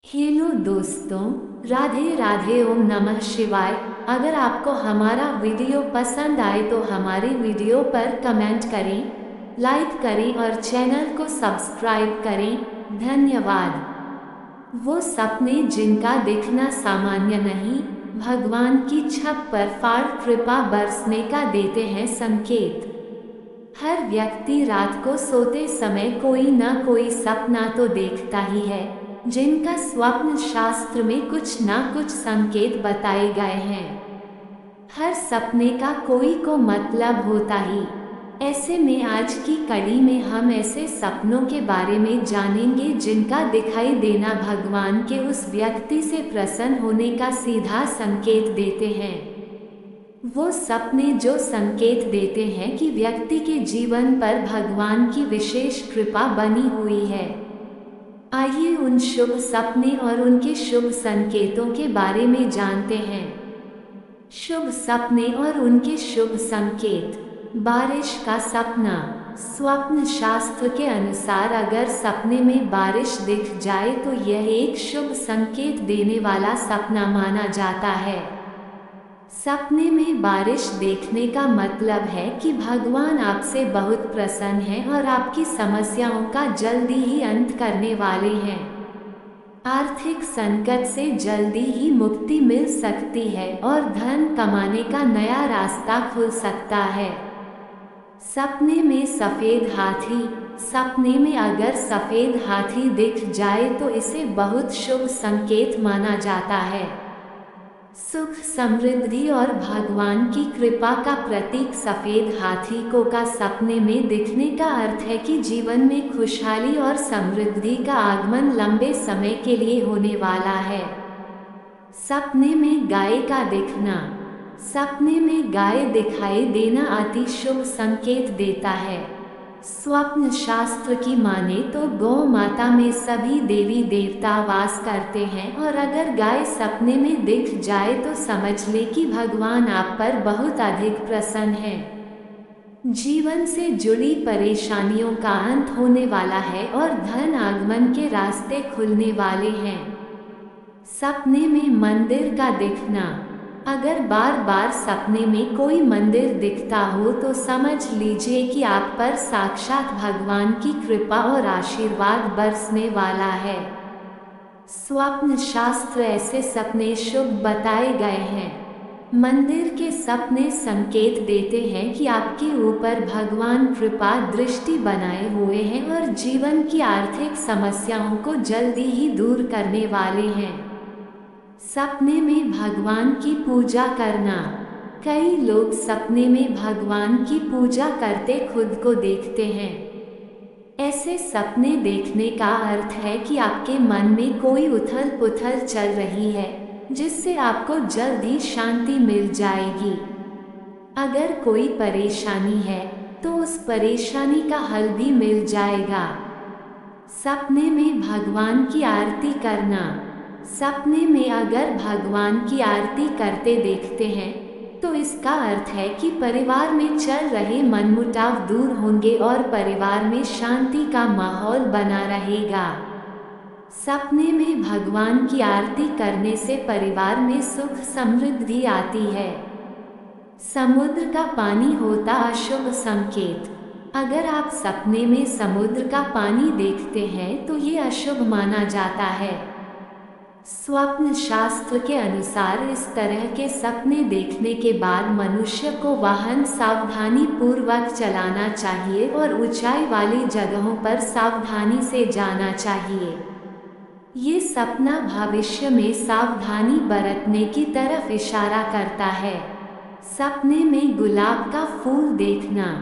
Hello दोस्तों, राधे राधे, ओम नमः शिवाय। अगर आपको हमारा वीडियो पसंद आए तो हमारे वीडियो पर कमेंट करें, लाइक करें और चैनल को सब्सक्राइब करें। धन्यवाद। वो सपने जिनका दिखना सामान्य नहीं, भगवान की छत पर फाड़ कृपा बरसने का देते हैं संकेत। हर व्यक्ति रात को सोते समय कोई न कोई सपना तो देखता ही है, जिनका स्वप्न शास्त्र में कुछ ना कुछ संकेत बताए गए हैं। हर सपने का कोई को मतलब होता ही। ऐसे में आज की कड़ी में हम ऐसे सपनों के बारे में जानेंगे जिनका दिखाई देना भगवान के उस व्यक्ति से प्रसन्न होने का सीधा संकेत देते हैं। वो सपने जो संकेत देते हैं कि व्यक्ति के जीवन पर भगवान की विशेष कृपा बनी हुई है। आइए उन शुभ सपने और उनके शुभ संकेतों के बारे में जानते हैं। शुभ सपने और उनके शुभ संकेत। बारिश का सपना। स्वप्न शास्त्र के अनुसार अगर सपने में बारिश दिख जाए तो यह एक शुभ संकेत देने वाला सपना माना जाता है। सपने में बारिश देखने का मतलब है कि भगवान आपसे बहुत प्रसन्न हैं और आपकी समस्याओं का जल्दी ही अंत करने वाले हैं। आर्थिक संकट से जल्दी ही मुक्ति मिल सकती है और धन कमाने का नया रास्ता खुल सकता है। सपने में सफेद हाथी। सपने में अगर सफेद हाथी दिख जाए तो इसे बहुत शुभ संकेत माना जाता है। सुख, समृद्धि और भगवान की कृपा का प्रतीक सफेद हाथी को का सपने में दिखने का अर्थ है कि जीवन में खुशहाली और समृद्धि का आगमन लंबे समय के लिए होने वाला है। सपने में गाय का दिखना। सपने में गाय दिखाई देना अति शुभ संकेत देता है। स्वप्न शास्त्र की माने तो गौ माता में सभी देवी देवता वास करते हैं और अगर गाय सपने में दिख जाए तो समझ ले कि भगवान आप पर बहुत अधिक प्रसन्न है। जीवन से जुड़ी परेशानियों का अंत होने वाला है और धन आगमन के रास्ते खुलने वाले हैं। सपने में मंदिर का दिखना। अगर बार बार सपने में कोई मंदिर दिखता हो तो समझ लीजिए कि आप पर साक्षात भगवान की कृपा और आशीर्वाद बरसने वाला है। स्वप्न शास्त्र ऐसे सपने शुभ बताए गए हैं। मंदिर के सपने संकेत देते हैं कि आपके ऊपर भगवान कृपा दृष्टि बनाए हुए हैं और जीवन की आर्थिक समस्याओं को जल्दी ही दूर करने वाले हैं। सपने में भगवान की पूजा करना। कई लोग सपने में भगवान की पूजा करते खुद को देखते हैं। ऐसे सपने देखने का अर्थ है कि आपके मन में कोई उथल पुथल चल रही है, जिससे आपको जल्द ही शांति मिल जाएगी। अगर कोई परेशानी है तो उस परेशानी का हल भी मिल जाएगा। सपने में भगवान की आरती करना। सपने में अगर भगवान की आरती करते देखते हैं तो इसका अर्थ है कि परिवार में चल रहे मनमुटाव दूर होंगे और परिवार में शांति का माहौल बना रहेगा। सपने में भगवान की आरती करने से परिवार में सुख समृद्धि आती है। समुद्र का पानी होता अशुभ संकेत। अगर आप सपने में समुद्र का पानी देखते हैं तो ये अशुभ माना जाता है। स्वप्न शास्त्र के अनुसार इस तरह के सपने देखने के बाद मनुष्य को वाहन सावधानी पूर्वक चलाना चाहिए और ऊंचाई वाली जगहों पर सावधानी से जाना चाहिए। ये सपना भविष्य में सावधानी बरतने की तरफ इशारा करता है। सपने में गुलाब का फूल देखना।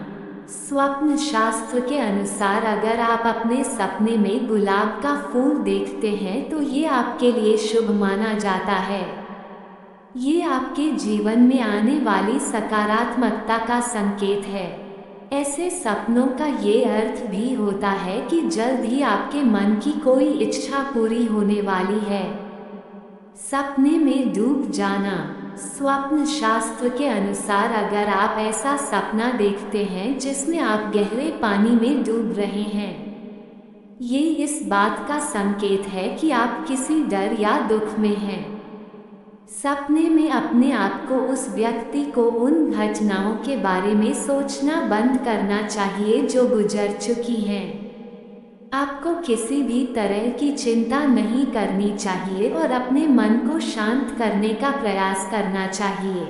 स्वप्न शास्त्र के अनुसार अगर आप अपने सपने में गुलाब का फूल देखते हैं तो ये आपके लिए शुभ माना जाता है। ये आपके जीवन में आने वाली सकारात्मकता का संकेत है। ऐसे सपनों का ये अर्थ भी होता है कि जल्द ही आपके मन की कोई इच्छा पूरी होने वाली है। सपने में डूब जाना। स्वप्न शास्त्र के अनुसार अगर आप ऐसा सपना देखते हैं जिसमें आप गहरे पानी में डूब रहे हैं ये इस बात का संकेत है कि आप किसी डर या दुख में हैं। सपने में अपने आप को उस व्यक्ति को उन घटनाओं के बारे में सोचना बंद करना चाहिए जो गुजर चुकी हैं। आपको किसी भी तरह की चिंता नहीं करनी चाहिए और अपने मन को शांत करने का प्रयास करना चाहिए।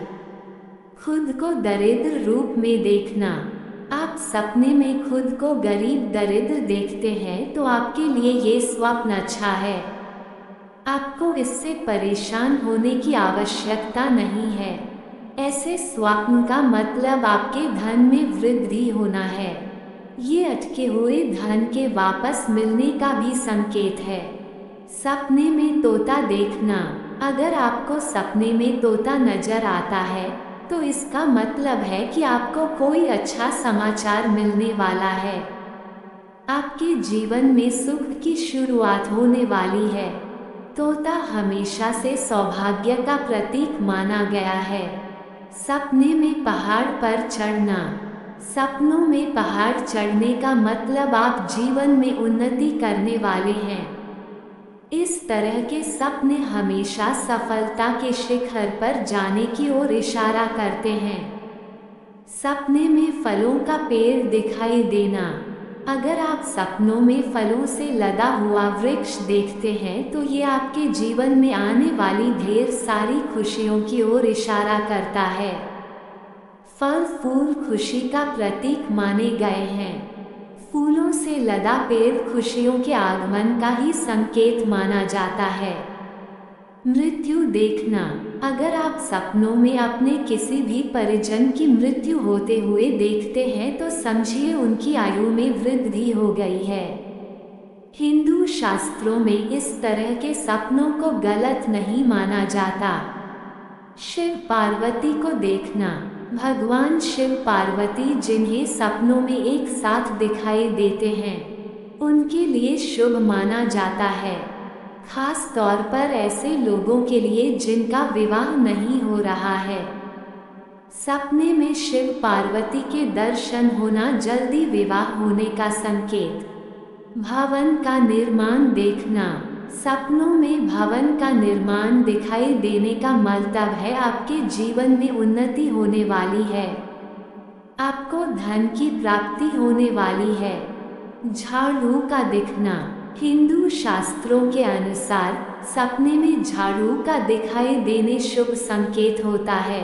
खुद को दरिद्र रूप में देखना। आप सपने में खुद को गरीब दरिद्र देखते हैं तो आपके लिए ये स्वप्न अच्छा है। आपको इससे परेशान होने की आवश्यकता नहीं है। ऐसे स्वप्न का मतलब आपके धन में वृद्धि होना है। ये अटके हुए धन के वापस मिलने का भी संकेत है। सपने में तोता देखना। अगर आपको सपने में तोता नजर आता है तो इसका मतलब है कि आपको कोई अच्छा समाचार मिलने वाला है। आपके जीवन में सुख की शुरुआत होने वाली है। तोता हमेशा से सौभाग्य का प्रतीक माना गया है। सपने में पहाड़ पर चढ़ना। सपनों में पहाड़ चढ़ने का मतलब आप जीवन में उन्नति करने वाले हैं। इस तरह के सपने हमेशा सफलता के शिखर पर जाने की ओर इशारा करते हैं। सपने में फलों का पेड़ दिखाई देना। अगर आप सपनों में फलों से लदा हुआ वृक्ष देखते हैं तो ये आपके जीवन में आने वाली ढेर सारी खुशियों की ओर इशारा करता है। फल फूल खुशी का प्रतीक माने गए हैं। फूलों से लदा पेड़ खुशियों के आगमन का ही संकेत माना जाता है। मृत्यु देखना। अगर आप सपनों में अपने किसी भी परिजन की मृत्यु होते हुए देखते हैं तो समझिए उनकी आयु में वृद्धि हो गई है। हिंदू शास्त्रों में इस तरह के सपनों को गलत नहीं माना जाता। शिव पार्वती को देखना। भगवान शिव पार्वती जिन्हें सपनों में एक साथ दिखाई देते हैं उनके लिए शुभ माना जाता है, खास तौर पर ऐसे लोगों के लिए जिनका विवाह नहीं हो रहा है। सपने में शिव पार्वती के दर्शन होना जल्दी विवाह होने का संकेत। भवन का निर्माण देखना। सपनों में भवन का निर्माण दिखाई देने का मतलब है आपके जीवन में उन्नति होने वाली है। आपको धन की प्राप्ति होने वाली है। झाड़ू का दिखना। हिंदू शास्त्रों के अनुसार सपने में झाड़ू का दिखाई देने शुभ संकेत होता है।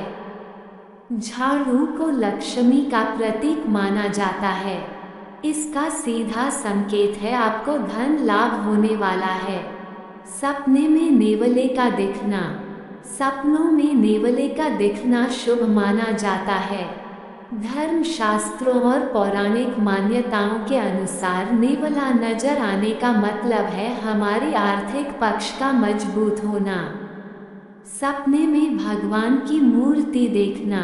झाड़ू को लक्ष्मी का प्रतीक माना जाता है। इसका सीधा संकेत है आपको धन लाभ होने वाला है। सपने में नेवले का दिखना। सपनों में नेवले का दिखना शुभ माना जाता है। धर्म शास्त्रों और पौराणिक मान्यताओं के अनुसार नेवला नजर आने का मतलब है हमारे आर्थिक पक्ष का मजबूत होना। सपने में भगवान की मूर्ति देखना।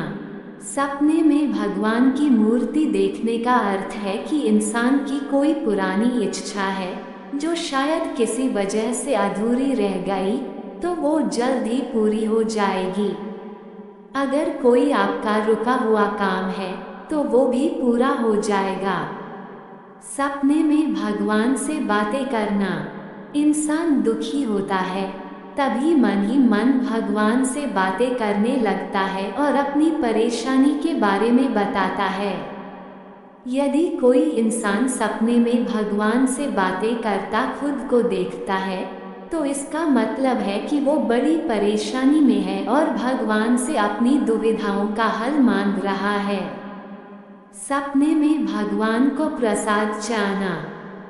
सपने में भगवान की मूर्ति देखने का अर्थ है कि इंसान की कोई पुरानी इच्छा है जो शायद किसी वजह से अधूरी रह गई तो वो जल्द ही पूरी हो जाएगी। अगर कोई आपका रुका हुआ काम है तो वो भी पूरा हो जाएगा। सपने में भगवान से बातें करना। इंसान दुखी होता है तभी मन ही मन भगवान से बातें करने लगता है और अपनी परेशानी के बारे में बताता है। यदि कोई इंसान सपने में भगवान से बातें करता खुद को देखता है तो इसका मतलब है कि वो बड़ी परेशानी में है और भगवान से अपनी दुविधाओं का हल मांग रहा है। सपने में भगवान को प्रसाद चाहना।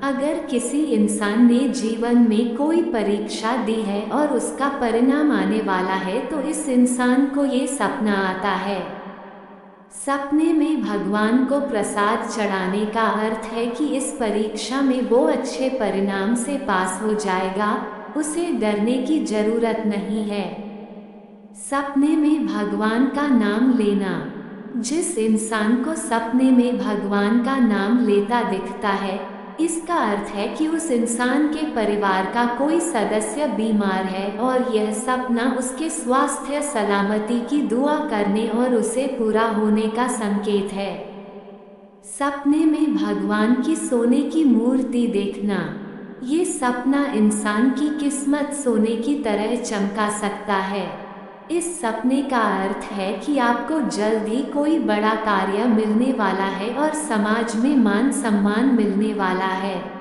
अगर किसी इंसान ने जीवन में कोई परीक्षा दी है और उसका परिणाम आने वाला है तो इस इंसान को ये सपना आता है। सपने में भगवान को प्रसाद चढ़ाने का अर्थ है कि इस परीक्षा में वो अच्छे परिणाम से पास हो जाएगा, उसे डरने की जरूरत नहीं है। सपने में भगवान का नाम लेना। जिस इंसान को सपने में भगवान का नाम लेता दिखता है इसका अर्थ है कि उस इंसान के परिवार का कोई सदस्य बीमार है और यह सपना उसके स्वास्थ्य सलामती की दुआ करने और उसे पूरा होने का संकेत है। सपने में भगवान की सोने की मूर्ति देखना। ये सपना इंसान की किस्मत सोने की तरह चमका सकता है। इस सपने का अर्थ है कि आपको जल्द ही कोई बड़ा कार्य मिलने वाला है और समाज में मान सम्मान मिलने वाला है।